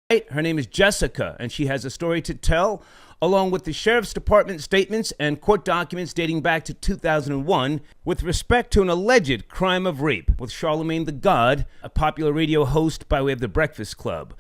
Her name is Jessica, and she has a story to tell, along with the Sheriff's Department statements and court documents dating back to 2001 with respect to an alleged crime of rape with Charlamagne the God, a popular radio host by way of The Breakfast Club.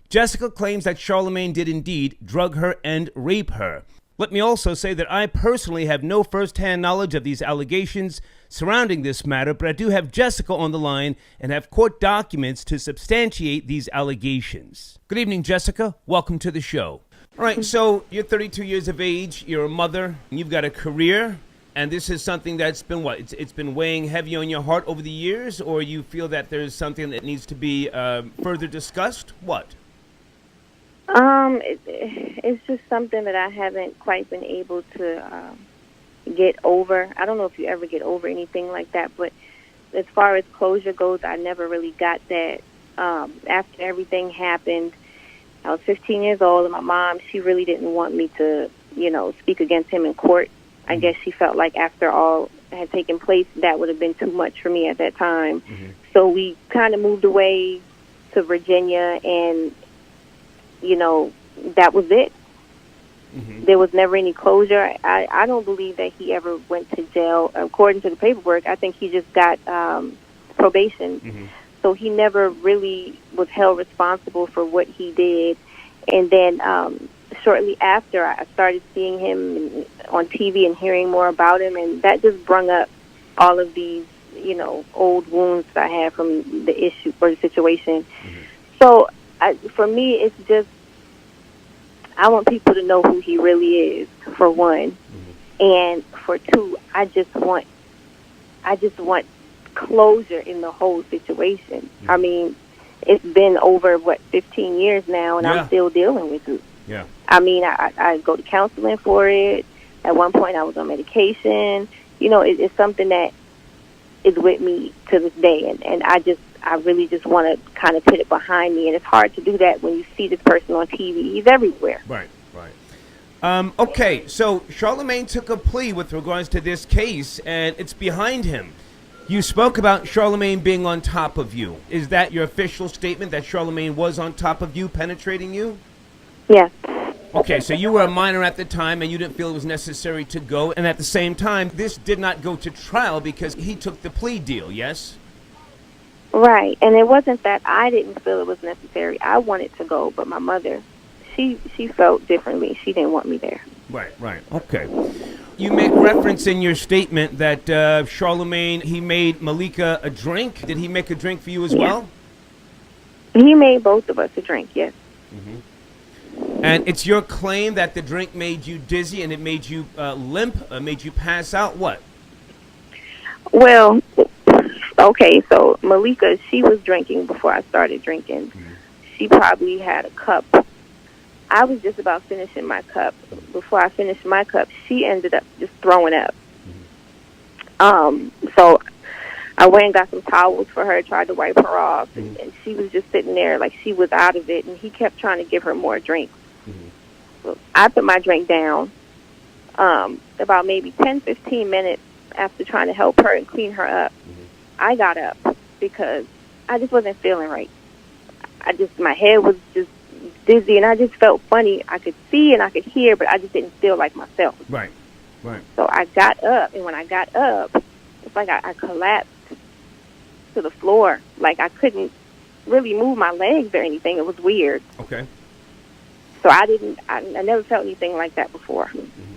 Jessica claims that Charlamagne did indeed drug her and rape her. Let me also say that I personally have no first-hand knowledge of these allegations surrounding this matter, but I do have Jessica on the line and have court documents to substantiate these allegations. Good evening, Jessica. Welcome to the show. All right, so you're 32 years of age, you're a mother, you've got a career, and this is something that's been what? It's been weighing heavy on your heart over the years, or you feel that there's something that needs to be further discussed? What? It's just something that I haven't quite been able to get over. I don't know if you ever get over anything like that, but as far as closure goes, I never really got that. After everything happened, I was 15 years old, and my mom, she really didn't want me to, speak against him in court. I guess she felt like after all had taken place, that would have been too much for me at that time. Mm-hmm. So we kind of moved away to Virginia, and that was it. Mm-hmm. There was never any closure. I don't believe that he ever went to jail. According to the paperwork, I think he just got probation. Mm-hmm. So he never really was held responsible for what he did. And then shortly after, I started seeing him on TV and hearing more about him, and that just brought up all of these, old wounds that I had from the issue or the situation. Mm-hmm. So for me, it's just, I want people to know who he really is, for one. Mm-hmm. And for two, I just want closure in the whole situation. Mm-hmm. I mean, it's been over, 15 years now, and I'm still dealing with it. Yeah. I mean, I go to counseling for it. At one point, I was on medication. It's something that is with me to this day, and I really just want to kind of put it behind me, and it's hard to do that when you see this person on TV. He's everywhere. Right. Okay, so Charlamagne took a plea with regards to this case, and it's behind him. You spoke about Charlamagne being on top of you. Is that your official statement, that Charlamagne was on top of you, penetrating you? Yes. Okay, so you were a minor at the time, and you didn't feel it was necessary to go, and at the same time, this did not go to trial because he took the plea deal, yes? Right, and it wasn't that I didn't feel it was necessary. I wanted to go, but my mother, she felt differently. She didn't want me there. Right. Okay. You make reference in your statement that Charlamagne, he made Malika a drink. Did he make a drink for you as well? He made both of us a drink, yes. Mm-hmm. And it's your claim that the drink made you dizzy and it made you limp, made you pass out? What? Well, okay, so Malika, she was drinking before I started drinking. Mm-hmm. She probably had a cup. I was just about finishing my cup. Before I finished my cup, she ended up just throwing up. Mm-hmm. So I went and got some towels for her, tried to wipe her off, and she was just sitting there like she was out of it, and he kept trying to give her more drinks. Mm-hmm. So I put my drink down. About maybe 10, 15 minutes after trying to help her and clean her up, I got up because I just wasn't feeling right. My head was just dizzy, and I just felt funny. I could see and I could hear, but I just didn't feel like myself. Right. So I got up, and when I got up, it's like I collapsed to the floor. Like I couldn't really move my legs or anything. It was weird. Okay. So I never felt anything like that before. Mm-hmm.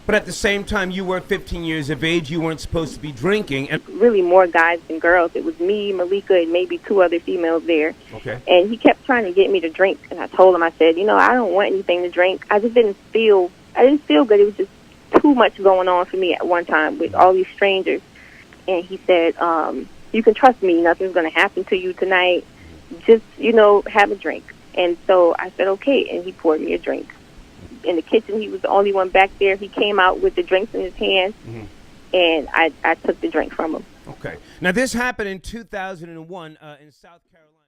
But at the same time, you were 15 years of age. You weren't supposed to be drinking. And really more guys than girls. It was me, Malika, and maybe two other females there. Okay. And he kept trying to get me to drink. And I told him, I said, I don't want anything to drink. I didn't feel good. It was just too much going on for me at one time with all these strangers. And he said, you can trust me. Nothing's going to happen to you tonight. Just, have a drink. And so I said, okay. And he poured me a drink. In the kitchen, he was the only one back there. He came out with the drinks in his hand, and I took the drink from him. Okay. Now, this happened in 2001 in South Carolina.